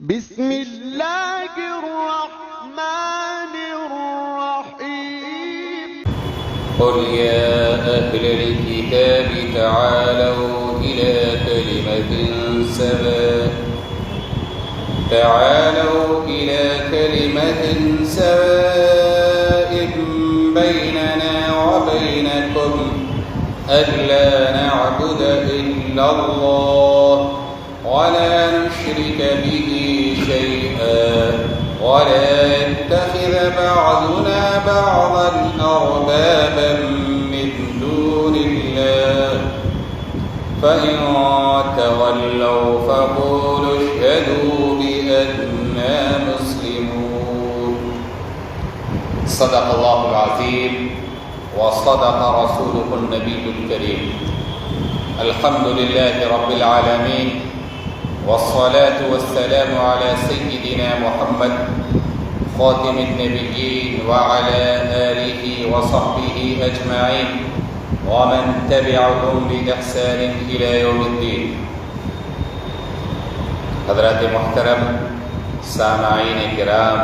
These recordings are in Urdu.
بسم الله الرحمن الرحيم. قل يا أهل الكتاب تعالوا إلى كلمة سواء بيننا وبينكم ألا نعبد إلا الله ولا نشرك به شيئا ولا يتخذ بعضنا بعضا أربابا من دون الله فإن تولوا فقولوا اشهدوا بأننا مسلمون. صدق الله العظيم وصدق رسوله النبي الكريم. الحمد لله رب العالمين والصلاة والسلام على سيدنا محمد خاتم النبيين وعلى آله وصحبه أجمعين ومن تبعهم بإحسان إلى يوم الدين. حضرات محترم سامعین کرام،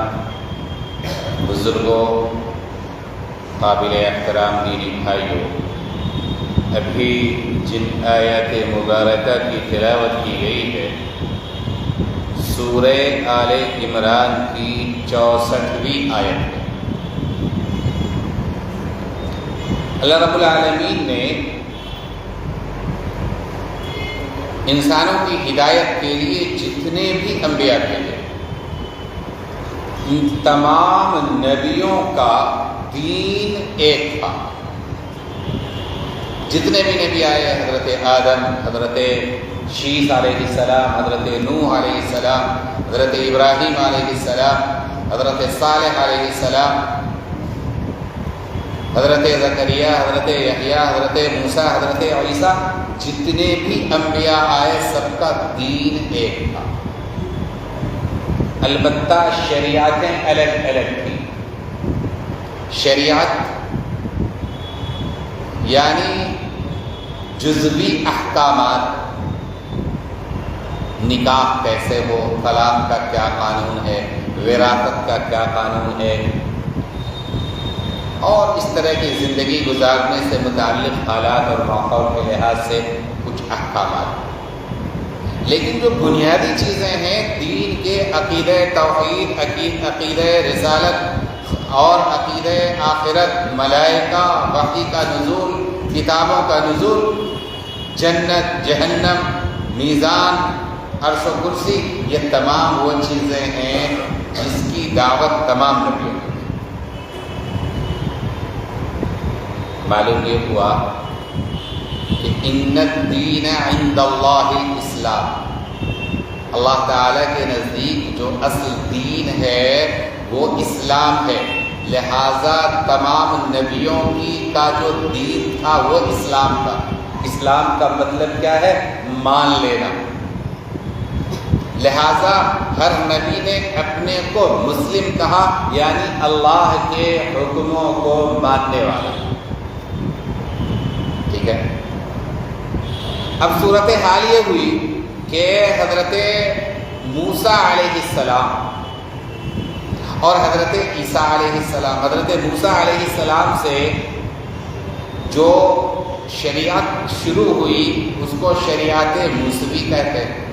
بزرگوں، قابل احترام دینی بھائیوں، ابھی جن آیات مبارکہ کی تلاوت کی گئی ہے سورہ آل عمران کی 64ویں آیت ہے. اللہ رب العالمین نے انسانوں کی ہدایت کے لیے جتنے بھی انبیاء بھیجے، ان تمام نبیوں کا دین ایک تھا. جتنے بھی نبی آئے، حضرت آدم، حضرت شیث علیہ السلام، حضرت نوح علیہ السلام، حضرت ابراہیم علیہ السلام، حضرت صالح علیہ السلام، حضرت زکریا، حضرت یحییٰ، حضرت موسیٰ، حضرت عیسیٰ، جتنے بھی انبیاء آئے سب کا دین ایک تھا. البتہ شریعتیں الگ الگ تھیں. شریعت یعنی جزوی احکامات، نکاح کیسے ہو، طلاق کا کیا قانون ہے، وراثت کا کیا قانون ہے، اور اس طرح کی زندگی گزارنے سے متعلق حالات اور ماحول کے لحاظ سے کچھ احکامات. لیکن جو بنیادی چیزیں ہیں دین کے، عقیدہ توحید، عقیدہ رسالت اور عقیدہ آخرت، ملائکہ، وحی کا نزول، کتابوں کا نزول، جنت، جہنم، میزان، عرش و کرسی، یہ تمام وہ چیزیں ہیں جس کی دعوت تمام نبیوں کو. معلوم یہ ہوا کہ ان الدین عند اللہ الاسلام، اللہ تعالیٰ کے نزدیک جو اصل دین ہے وہ اسلام ہے. لہٰذا تمام نبیوں کا جو دین تھا وہ اسلام تھا. اسلام کا مطلب کیا ہے؟ مان لینا. لہٰذا ہر نبی نے اپنے کو مسلم کہا، یعنی اللہ کے حکموں کو ماننے والا. ٹھیک ہے. اب صورتحال یہ ہوئی کہ حضرت موسیٰ علیہ السلام اور حضرت عیسیٰ علیہ السلام، حضرت موسیٰ علیہ السلام سے جو شریعت شروع ہوئی اس کو شریعت موسوی کہتے ہیں.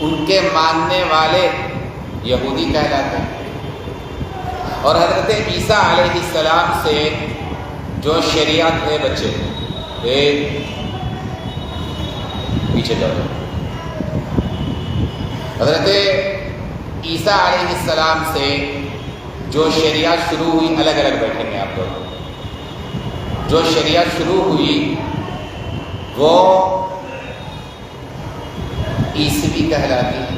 ان کے ماننے والے یہودی کہلاتے ہیں. اور حضرت عیسیٰ علیہ السلام سے جو شریعت ہے، بچے پیچھے جاؤ، حضرت عیسیٰ علیہ السلام سے جو شریعت شروع ہوئی، الگ الگ بیٹھیں گے آپ لوگ، جو شریعت شروع ہوئی وہ عیسوی کہلاتی ہے.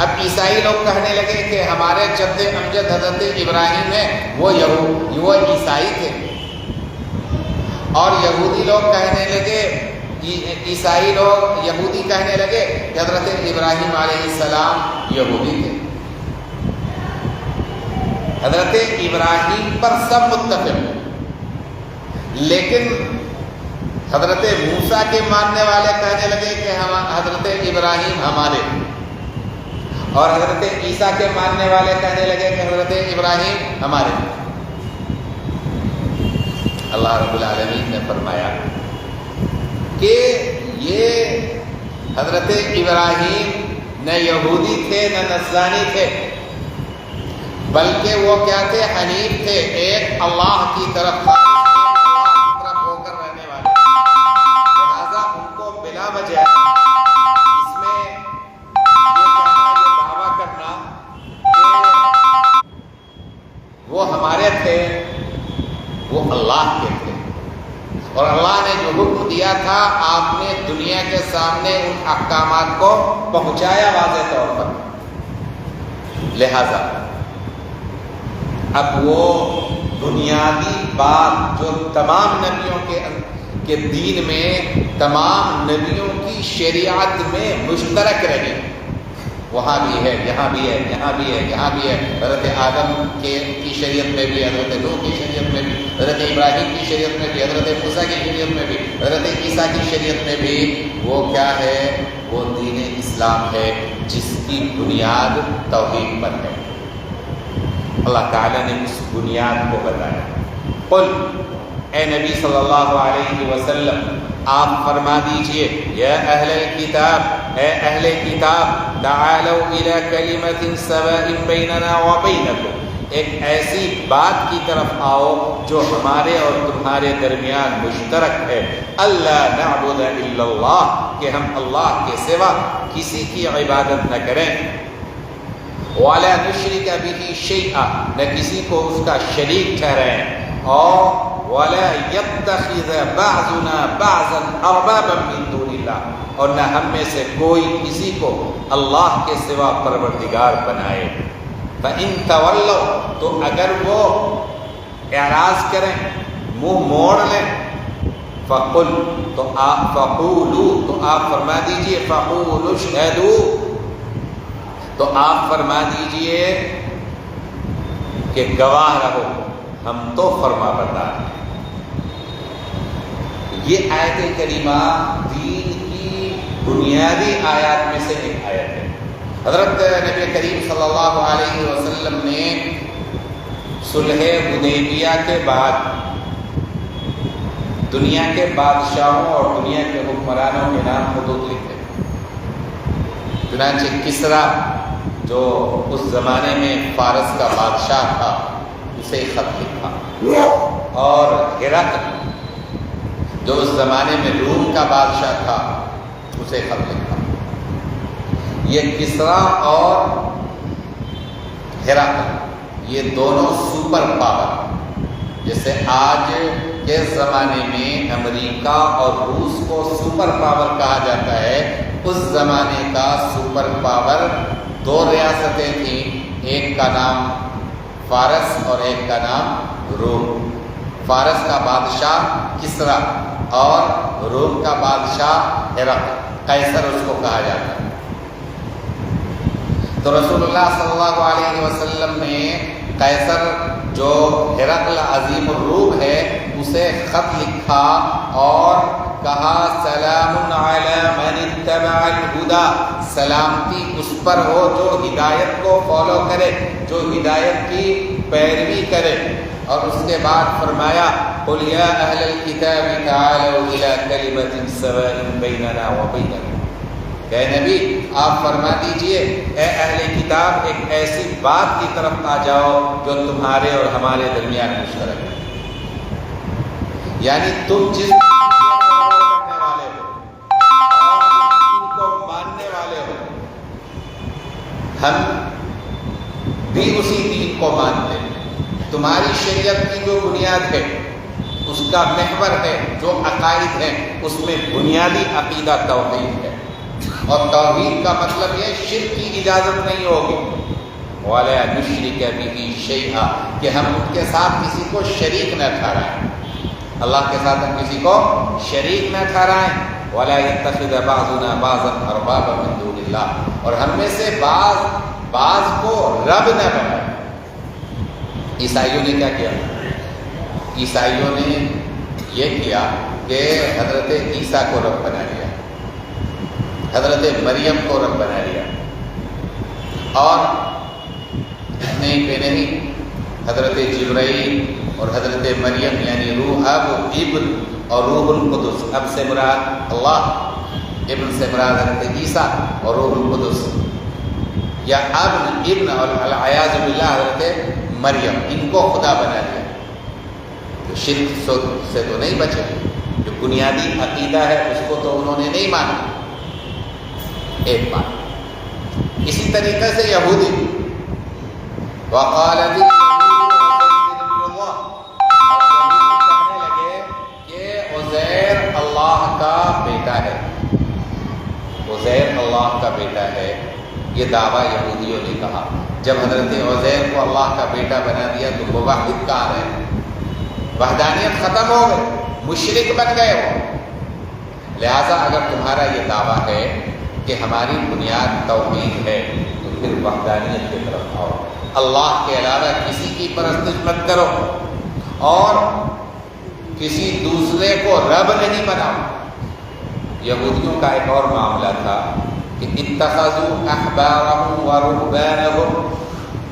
اب عیسائی لوگ کہنے لگے کہ ہمارے جد امجد حضرت ابراہیم ہیں، وہ عیسائی تھے. اور یہودی لوگ کہنے لگے، عیسائی لوگ، یہودی کہنے لگے کہ حضرت ابراہیم علیہ السلام یہودی تھے. حضرت ابراہیم پر سب متفق، لیکن حضرت موسیٰ کے ماننے والے کہنے لگے کہ حضرت ابراہیم ہمارے. اور حضرت عیسیٰ کے ماننے والے کہنے لگے کہ حضرت ابراہیم ہمارے ہیں۔ اللہ رب العالمین نے فرمایا کہ یہ حضرت ابراہیم نہ یہودی تھے نہ نصرانی تھے، بلکہ وہ کیا تھے؟ حنیف تھے، ایک اللہ کی طرف ہو کر رہنے والے۔ لہذا ان کو بلا وجہ اس میں یہ کہنا، یہ دعویٰ کرنا کہ وہ ہمارے تھے، وہ اللہ کے تھے، اور اللہ نے جو حکم دیا تھا آپ نے دنیا کے سامنے ان احکامات کو پہنچایا واضح طور پر۔ لہذا اب وہ بنیادی بات جو تمام نبیوں کے دین میں، تمام نبیوں کی شریعت میں مشترک رہی، وہاں بھی ہے، یہاں بھی ہے، یہاں بھی ہے، یہاں بھی ہے، حضرت آدم کی شریعت میں بھی، حضرت نوح کی شریعت میں بھی، حضرت ابراہیم کی شریعت میں بھی، حضرت موسیٰ کی شریعت میں بھی، حضرت عیسیٰ کی شریعت میں بھی، وہ کیا ہے؟ وہ دین اسلام ہے جس کی بنیاد توحید پر ہے۔ اللہ تعالیٰ نے اس بنیاد کو بتایا۔ قل، اے نبی صلی اللہ علیہ وسلم، آپ فرما دیجئے، یا اہل الکتاب، اے اہل کتاب، تعالوا الی کلمۃ سواء بیننا وبینکم، ایک ایسی بات کی طرف آؤ جو ہمارے اور تمہارے درمیان مشترک ہے، اللہ نعبد الا اللہ، کہ ہم اللہ کے سوا کسی کی عبادت نہ کریں، وَلَا نُشْرِكَ بِهِ شَيْئًا، نہ کسی کو اس کا شریک ٹھہرائیں، اور وَلَا يَتَّخِذَ بَعْضُنَا بَعْضًا أَرْبَابًا مِّن دُونِ اللَّهِ، اور نہ ہم میں سے کوئی کسی کو اللہ کے سوا پروردگار بنائے۔ فَإِن تَوَلَّوْا، تو اگر وہ اعراض کریں، منہ موڑ لیں، فَقُلْ، تو آپ فَقُولُوا، تو آپ فرما دیجئے، فَقُولُوا اشْهَدُوا، تو آپ فرما دیجئے کہ گواہ رہو، ہم تو فرما بردار ہیں۔ یہ آیت کریمہ دین کی بنیادی آیات میں سے ایک آیت ہے۔ حضرت نبی کریم صلی اللہ علیہ وسلم نے صلح حدیبیہ کے بعد دنیا کے بادشاہوں اور دنیا کے حکمرانوں کے نام خطوط لکھے۔ چنانچہ کسریٰ جو اس زمانے میں فارس کا بادشاہ تھا، اسے خط لکھا، اور ہرقل جو اس زمانے میں روم کا بادشاہ تھا، اسے خط لکھا۔ یہ کسریٰ اور ہرقل، یہ دونوں سپر پاور، جیسے آج کے زمانے میں امریکہ اور روس کو سپر پاور کہا جاتا ہے، اس زمانے کا سپر پاور دو ریاستیں تھیں، ایک کا نام فارس اور ایک کا نام روم۔ فارس کا بادشاہ کسریٰ اور روم کا بادشاہ ہرقل، قیصر اس کو کہا جاتا ہے۔ تو رسول اللہ صلی اللہ علیہ وسلم نے قیصر جو ہرقل عظیم الروم ہے اسے خط لکھا اور کہا، سلام علی من اتبع الہدی، سلامتی اس پر ہو جو ہدایت کو فالو کرے، جو ہدایت کی پیروی کرے۔ اور اس کے بعد فرمایا، قل یا اہل الکتاب تعالوا الی کلمۃ سواء بیننا وبینکم، کہ نبی آپ فرما دیجئے، اے اہل کتاب، ایک ایسی بات کی طرف آ جاؤ جو تمہارے اور ہمارے درمیان مشترک ہے، یعنی تم جس کرنے والے ہو اور دین کو ماننے والے ہو، ہم بھی اسی دین کو مانتے ہیں۔ تمہاری شریعت کی جو بنیاد ہے، اس کا محور ہے، جو عقائد ہیں، اس میں بنیادی عقیدہ توحید ہے، اور توحید کا مطلب یہ شرک کی اجازت نہیں ہوگی، وَلَا نُشْرِكَ بِهِ شَيْئًا، کہ ہم ان کے ساتھ کسی کو شریک نہ ٹھہرائیں، اللہ کے ساتھ ہم کسی کو شریک نہ ٹھہرائیں، وَلَا يَتَّخِذَ بَعْضُنَا بَعْضًا أَرْبَابًا مِّن دُونِ اللَّهِ، اور ہم میں سے بعض کو رب نہ بنائے۔ عیسائیوں نے کیا کیا؟ عیسائیوں نے یہ کیا کہ حضرت عیسیٰ کو رب بنا لیا، حضرت مریم کو رب بنا لیا، اور نہیں پہ نہیں، حضرت جبرائیل اور حضرت مریم یعنی روح اب ابن اور روح القدس، اب سے مراد اللہ، ابن سے مراد حضرت عیسیٰ اور روح القدس، یا ابن اور العیاذ باللہ حضرت مریم، ان کو خدا بنا دیا. تو شرک سے تو نہیں بچے، جو بنیادی عقیدہ ہے اس کو تو انہوں نے نہیں مانا. ایک بات. اسی طریقے سے یہودی وقالت کہنے لگے کہ عزیر اللہ کا بیٹا ہے، عزیر اللہ کا بیٹا ہے. یہ دعویٰ یہودیوں نے کہا. جب حضرت عزیر کو اللہ کا بیٹا بنا دیا تو وہ واحد کہاں رہے؟ وحدانیت ختم ہو گئی، مشرک بن گئے وہ. لہذا اگر تمہارا یہ دعویٰ ہے کہ ہماری بنیاد توحید ہے تو پھر وحدانیت کی طرف آؤ. اللہ کے علاوہ کسی کی پرستش مت کرو اور کسی دوسرے کو رب نہیں بناؤ. یہودیوں کا ایک اور معاملہ تھا کہ اتخذوا احبارهم ورهبانهم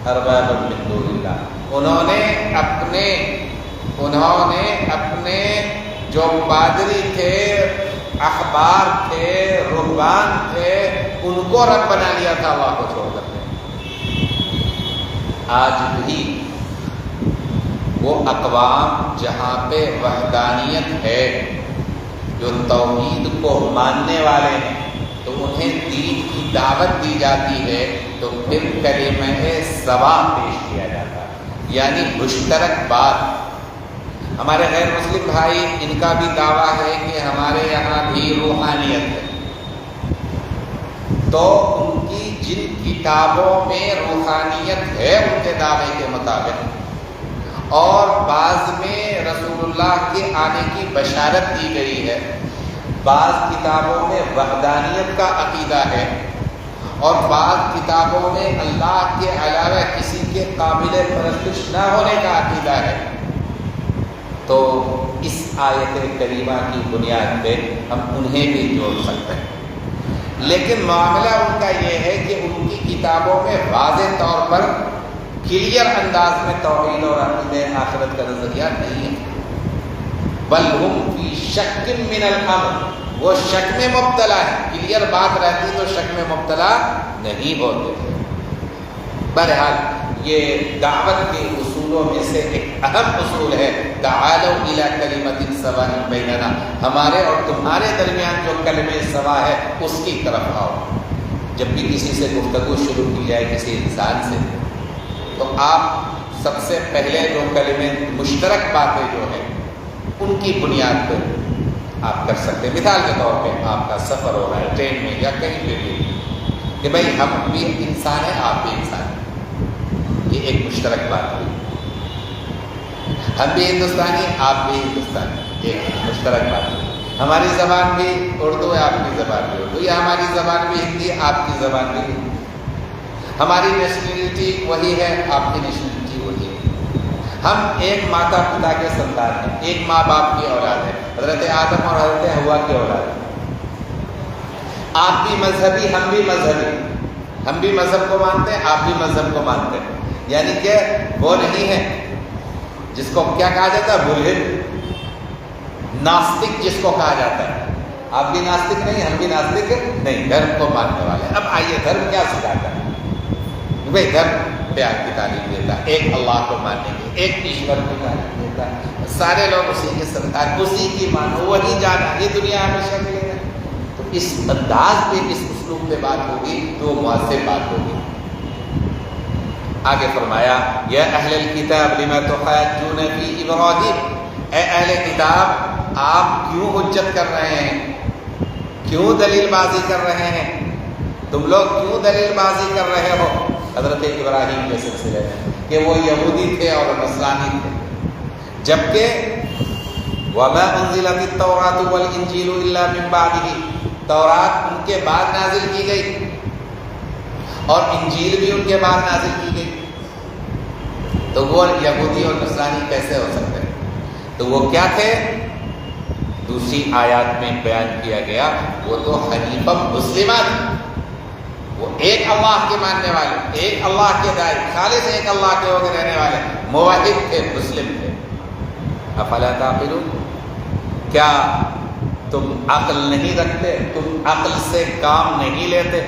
اربابا من دون اللہ. انہوں نے اپنے جو پادری تھے، احبار تھے، رہبان تھے، ان کو رب بنا لیا تھا اللہ کو چھوڑ کر. آج بھی وہ اقوام جہاں پہ وحدانیت ہے، جو توحید کو ماننے والے ہیں، تو انہیں دین کی دعوت دی جاتی ہے تو پھر کلمہ سوا پیش کیا جاتا ہے، یعنی مشترک بات. ہمارے غیر مسلم بھائی، ان کا بھی دعویٰ ہے کہ ہمارے یہاں بھی روحانیت ہے، تو ان کی جن کتابوں میں روحانیت ہے ان کے دعوے کے مطابق، اور بعض میں رسول اللہ کے آنے کی بشارت دی گئی ہے، بعض کتابوں میں وحدانیت کا عقیدہ ہے، اور بعض کتابوں میں اللہ کے علاوہ کسی کے قابل پرستش نہ ہونے کا عقیدہ ہے، تو اس آیت کریمہ کی بنیاد پہ ہم انہیں بھی جوڑ سکتے ہیں. لیکن معاملہ ان کا یہ ہے کہ ان کی کتابوں میں واضح طور پر کلیئر انداز میں توحید اور عقیدہ آخرت کا نظریہ نہیں ہے، بل ہم فی شک من الامر، وہ شک میں مبتلا ہے. کلیئر بات رہتی تو شک میں مبتلا نہیں ہوتے. بہرحال یہ دعوت کے اصولوں میں سے ایک اہم اصول ہے، تعالوا الی کلمۃ سواء بیننا، ہمارے اور تمہارے درمیان جو کلمہ سوا ہے اس کی طرف آؤ. جب بھی کسی سے گفتگو شروع کی جائے کسی انسان سے، تو آپ سب سے پہلے جو کلمے مشترک باتیں جو ہیں ان کی بنیاد پہ آپ کر سکتے ہیں. مثال کے طور پہ آپ کا سفر ہو رہا ہے ٹرین میں یا کہیں پہ بھی، کہ بھائی ہم بھی انسان ہیں، آپ بھی انسان ہیں، یہ ایک مشترک بات ہوئی. ہم بھی ہندوستانی، آپ بھی ہندوستانی، ایک مشترک بات ہوئی. ہماری زبان بھی اردو ہے، آپ کی زبان بھی اردو، یا ہماری زبان بھی ہندی، آپ کی زبان بھی ہندی. ہماری نیشنلٹی وہی ہے، آپ کی نیشنلٹی وہی ہے. ہم ایک ماتا پتا کے سنتان ہیں، ایک ماں باپ کی اولاد ہے، حضرت آدم اور حضرت حوا کی اولاد ہے. آپ بھی مذہبی، ہم بھی مذہبی، ہم بھی مذہب کو مانتے ہیں، آپ بھی مذہب کو مانتے ہیں. یعنی کہ وہ نہیں ہے جس کو کیا کہا جاتا ہے، ملحد، ناستک جس کو کہا جاتا ہے. آپ بھی ناستک نہیں، ہم بھی ناستک نہیں، دھرم کو ماننے والے. اب آئیے، دھرم کیا سکھاتا ہے؟ بھائی دھرم پیار کی تعلیم دیتا ہے، ایک اللہ کو ماننے کی، ایک ایشور کی تعلیم دیتا ہے. سارے لوگ اسی کے سرکار، اسی کی مانو، وہی جانا، یہ دنیا ہمیشہ کے لیے ہے. تو اس انداز پہ، اس اسلوب پہ بات ہوگی تو مؤثر بات ہوگی. آگے فرمایا، یا اہل الکتاب لما تحاجون فی ابراہیم، اے اہل کتاب آپ کیوں حجت کر رہے ہیں، کیوں دلیل بازی کر رہے ہیں، تم لوگ کیوں دلیل بازی کر رہے ہو حضرت ابراہیم کے سلسلے میں کہ وہ یہودی تھے اور نصرانی تھے، جبکہ وما انزلت التوراۃ والانجیل الا من بعدہ، تورات ان کے بعد نازل کی گئی اور انجیل بھی ان کے بعد نازل کی گئی. تو وہ یہودی اور نصرانی کیسے ہو سکتے ہیں؟ تو وہ کیا تھے؟ دوسری آیات میں بیان کیا گیا، وہ تو حنیفہ مسلمہ تھے، وہ ایک اللہ کے ماننے والے، ایک اللہ کے داعی، خالص ایک اللہ کے ہو کے رہنے والے، موحد تھے، مسلم تھے۔ افلا تعقلون، کیا تم عقل نہیں رکھتے؟ تم عقل سے کام نہیں لیتے؟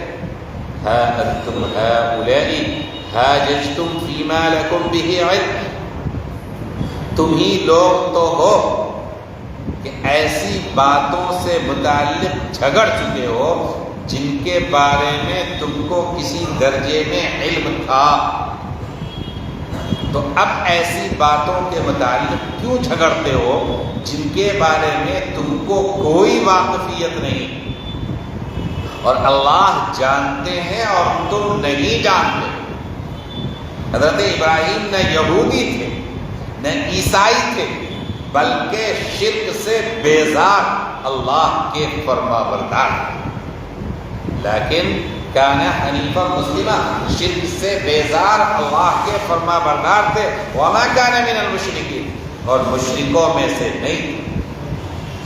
ہا انتم ہؤلاء حاججتم فیما لکم بہ علم، تم ہی لوگ تو ہو کہ ایسی باتوں سے متعلق جھگڑ چکے ہو جن کے بارے میں تم کو کسی درجے میں علم تھا، تو اب ایسی باتوں کے متعلق کیوں جھگڑتے ہو جن کے بارے میں تم کو کوئی واقفیت نہیں، اور اللہ جانتے ہیں اور تم نہیں جانتے۔ حضرت ابراہیم نہ یہودی تھے نہ عیسائی تھے، بلکہ شرک سے بیزار اللہ کے فرما بردار تھے، لیکن کان حنیفا مسلمہ، شرک سے بیزار اللہ کے فرما بردار تھے، وما کان من المشرکین، اور مشرکوں میں سے نہیں تھے۔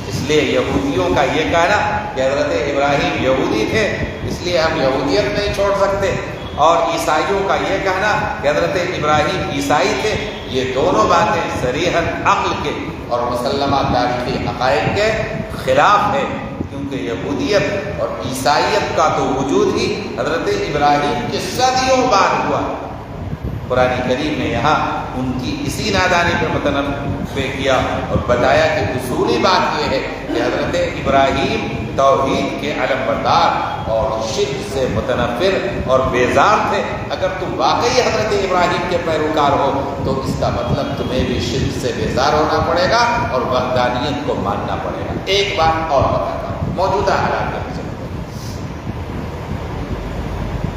اس لیے یہودیوں کا یہ کہنا کہ حضرت ابراہیم یہودی تھے اس لیے ہم یہودیت نہیں چھوڑ سکتے، اور عیسائیوں کا یہ کہنا کہ حضرت ابراہیم عیسائی تھے، یہ دونوں باتیں صریحاً عقل کے اور مسلمہ تاریخی حقائق کے خلاف ہے، کیونکہ یہودیت اور عیسائیت کا تو وجود ہی حضرت ابراہیم کے صدیوں بعد ہوا۔ قرآن کریم نے یہاں ان کی اسی نادانی پر متنبہ کیا اور بتایا کہ اصولی بات یہ ہے کہ حضرت ابراہیم توحید کے علم بردار اور شرک سے متنفر اور بیزار تھے۔ اگر تم واقعی حضرت ابراہیم کے پیروکار ہو تو اس کا مطلب تمہیں بھی شرک سے بیزار ہونا پڑے گا اور وحدانیت کو ماننا پڑے گا۔ ایک بات اور بتاتا ہوں موجودہ حالات میں،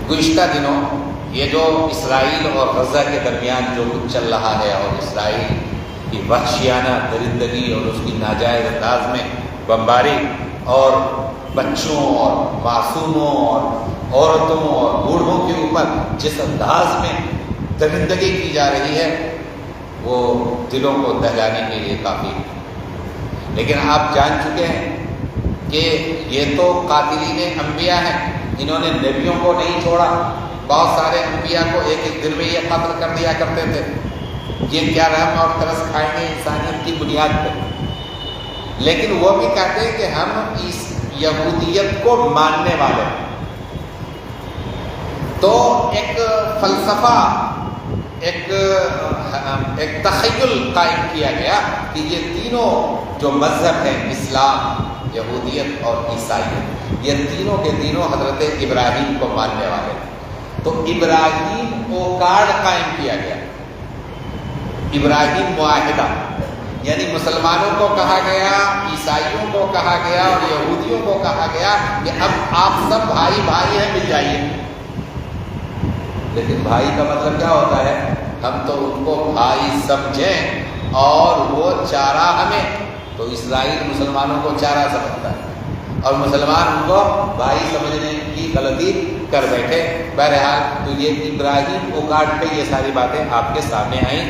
گزشتہ دنوں یہ جو اسرائیل اور غزہ کے درمیان جو کچھ چل رہا ہے، اور اسرائیل کی وحشیانہ درندگی اور اس کی ناجائز انداز میں بمباری، اور بچوں اور معصوموں اور عورتوں اور بوڑھوں کے اوپر جس انداز میں درندگی کی جا رہی ہے وہ دلوں کو دہلانے کے لیے کافی ہے۔ لیکن آپ جان چکے ہیں کہ یہ تو قاتلین انبیاء ہیں، انہوں نے نبیوں کو نہیں چھوڑا، بہت سارے انبیاء کو ایک ایک دن میں یہ قتل کر دیا کرتے تھے۔ یہ کیا رحم اور ترس کھائیں گے انسانیت کی بنیاد پر؟ لیکن وہ بھی کہتے ہیں کہ ہم اس یہودیت کو ماننے والے ہیں۔ تو ایک فلسفہ، ایک تخیل قائم کیا گیا کہ یہ تینوں جو مذہب ہیں، اسلام، یہودیت اور عیسائیت، یہ تینوں کے تینوں حضرت ابراہیم کو ماننے والے ہیں۔ تو ابراہیم کو کارڈ قائم کیا گیا، ابراہیم معاہدہ، یعنی مسلمانوں کو کہا گیا، عیسائیوں کو کہا گیا اور یہودیوں کو کہا گیا کہ اب آپ سب بھائی بھائی ہیں، مل جائیے۔ لیکن بھائی کا مطلب کیا ہوتا ہے؟ ہم تو ان کو بھائی سمجھیں اور وہ چارہ ہمیں۔ تو اسرائیل مسلمانوں کو چارہ سمجھتا ہے اور مسلمان ان کو بھائی سمجھنے کی غلطی کر بیٹھے۔ بہرحال تو یہ ابراہیم کو کاٹ کے یہ ساری باتیں آپ کے سامنے آئیں۔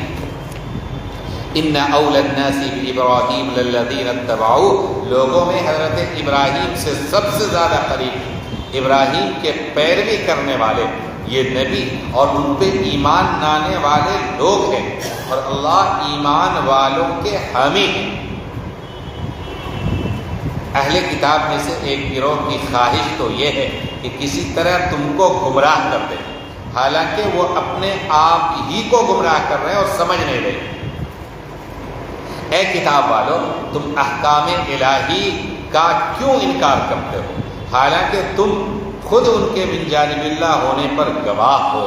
ان اول الناس بابراہیم للذین اتبعوہ، لوگوں میں حضرت ابراہیم سے سب سے زیادہ قریب ابراہیم کے پیروی کرنے والے یہ نبی اور ان پہ ایمان لانے والے لوگ ہیں، اور اللہ ایمان والوں کے حامی ہیں۔ اہل کتاب میں سے ایک گروہ کی خواہش تو یہ ہے کہ کسی طرح تم کو گمراہ کر دیں، حالانکہ وہ اپنے آپ ہی کو گمراہ کر رہے ہیں اور سمجھ نہیں رہے۔ اے کتاب والو، تم احکام الہی کا کیوں انکار کرتے ہو حالانکہ تم خود ان کے من جانب اللہ ہونے پر گواہ ہو؟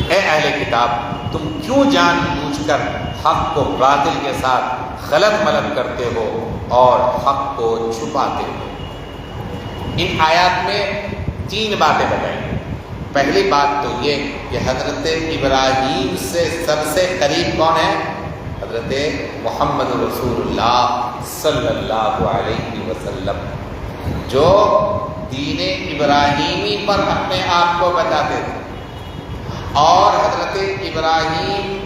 اے اہل کتاب، تم کیوں جان بوجھ کر حق کو باطل کے ساتھ غلط ملت کرتے ہو اور حق کو چھپاتے ہو؟ ان آیات میں 3 باتیں بتائیں۔ پہلی بات تو یہ کہ حضرت ابراہیم سے سب سے قریب کون ہے؟ حضرت محمد رسول اللہ صلی اللہ علیہ وسلم، جو دین ابراہیمی پر اپنے آپ کو بتاتے تھے، اور حضرت ابراہیم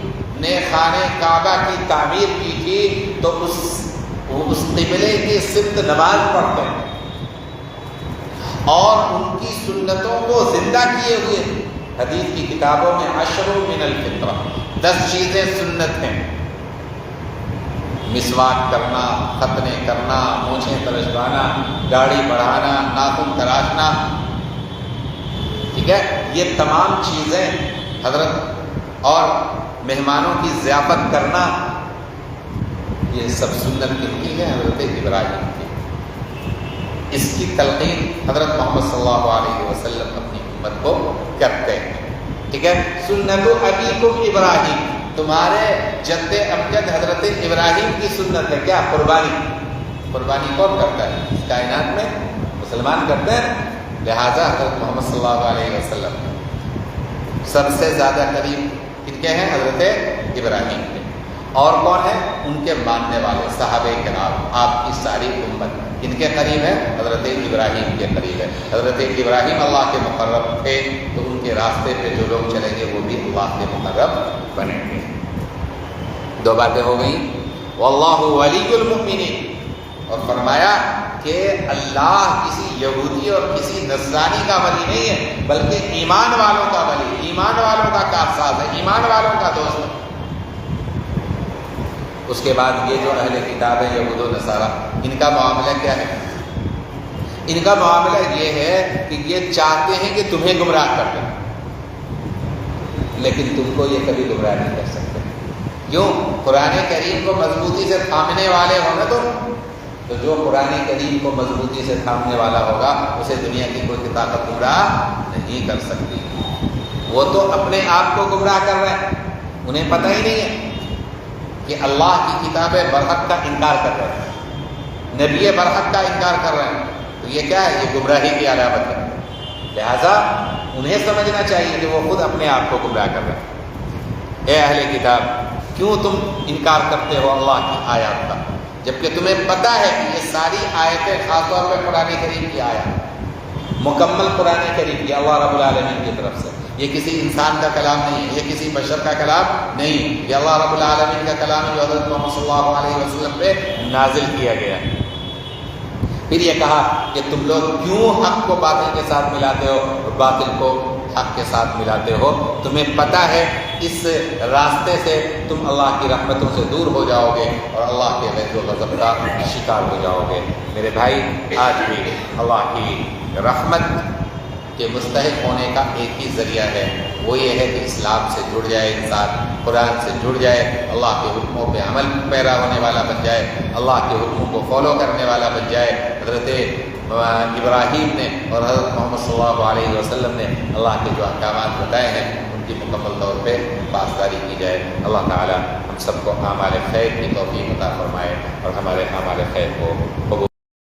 نے خانہ کعبہ کی تعمیر کی تھی تو اس قبلے کی سمت نماز پڑھتے ہیں، اور ان کی سنتوں کو زندہ کیے ہوئے. حدیث کی کتابوں میں 10 من الفطرہ 10 چیزیں سنت ہیں. مسواک کرنا، ختنے کرنا، مونچھیں ترشوانا، داڑھی بڑھانا، ناخن تراشنا، ٹھیک ہے، یہ تمام چیزیں حضرت، اور مہمانوں کی ضیافت کرنا، یہ سب سنت کن کی ہے؟ حضرت ابراہیم کی. اس کی تلقین حضرت محمد صلی اللہ علیہ وسلم اپنی امت کو کرتے ہیں. ٹھیک ہے، سنت ابیکم ابراہیم، تمہارے جد امجد حضرت ابراہیم کی سنت ہے. کیا؟ قربانی. قربانی کون کرتا ہے اس کائنات میں؟ مسلمان کرتے ہیں. لہذا حضرت محمد صلی اللہ علیہ وسلم سب سے زیادہ قریب کن کے ہیں؟ حضرت ابراہیم کے. اور کون ہے؟ ان کے ماننے والے صحابہ کرام، آپ کی ساری امت ان کے قریب ہے؟ حضرت ابراہیم کے قریب ہے. حضرت ابراہیم اللہ کے مقرب تھے، تو ان کے راستے پہ جو لوگ چلیں گے وہ بھی اللہ کے مقرب بنیں گے. 2 باتیں ہو گئیں. واللہ ولی المؤمنین، اور فرمایا کہ اللہ کسی یہودی اور کسی نصرانی کا ولی نہیں ہے، بلکہ ایمان والوں کا ولی، ایمان والوں کا کارساز ہے، ایمان والوں کا دوست ہے. اس کے بعد یہ جو اہل کتاب ہے یہود و نصارہ، ان کا معاملہ کیا ہے؟ ان کا معاملہ یہ ہے کہ یہ چاہتے ہیں کہ تمہیں گمراہ کر دیں، لیکن تم کو یہ کبھی گمراہ نہیں کر سکتے. کیوں؟ قرآن کریم کو مضبوطی سے تھامنے والے ہو نا تم. تو جو قرآن کریم کو مضبوطی سے تھامنے والا ہوگا اسے دنیا کی کوئی طاقت گمراہ نہیں کر سکتی. وہ تو اپنے آپ کو گمراہ کر رہے ہیں، انہیں پتہ ہی نہیں ہے کہ اللہ کی کتاب برحق کا انکار کر رہے ہیں، نبی برحق کا انکار کر رہے ہیں. تو یہ کیا ہے؟ یہ گمراہی کی علامت ہے. لہذا انہیں سمجھنا چاہیے کہ وہ خود اپنے آپ کو گمراہ کر رہے ہیں. اے اہل کتاب، کیوں تم انکار کرتے ہو اللہ کی آیات کا، جبکہ تمہیں پتہ ہے کہ یہ ساری آیتیں، خاص طور پہ قرآن کریم کی آیات، مکمل قرآن کریم کی اللہ رب العالمین کی طرف سے، یہ کسی انسان کا کلام نہیں ہے، یہ کسی بشر کا کلام نہیں، یہ اللہ رب العالمین کا کلام ہے جو حضرت محمد صلی اللہ علیہ وسلم پہ نازل کیا گیا ہے. پھر یہ کہا کہ تم لوگ کیوں حق کو باطل کے ساتھ ملاتے ہو اور باطل کو حق کے ساتھ ملاتے ہو؟ تمہیں پتہ ہے اس راستے سے تم اللہ کی رحمتوں سے دور ہو جاؤ گے اور اللہ کے غضب و غضب کا شکار ہو جاؤ گے. میرے بھائی، آج بھی اللہ کی رحمت کے مستحق ہونے کا ایک ہی ذریعہ ہے، وہ یہ ہے کہ اسلام سے جڑ جائے انسان، قرآن سے جڑ جائے، اللہ کے حکموں پہ عمل پیرا ہونے والا بن جائے، اللہ کے حکموں کو فالو کرنے والا بن جائے. حضرت ابراہیم نے اور حضرت محمد صلی اللہ علیہ وسلم نے اللہ کے جو احکامات بتائے ہیں ان کی مکمل طور پہ پاسداری کی جائے. اللہ تعالی ہم سب کو اعمال خیر کی توفیق عطا فرمائے اور ہمارے اعمال خیر کو قبول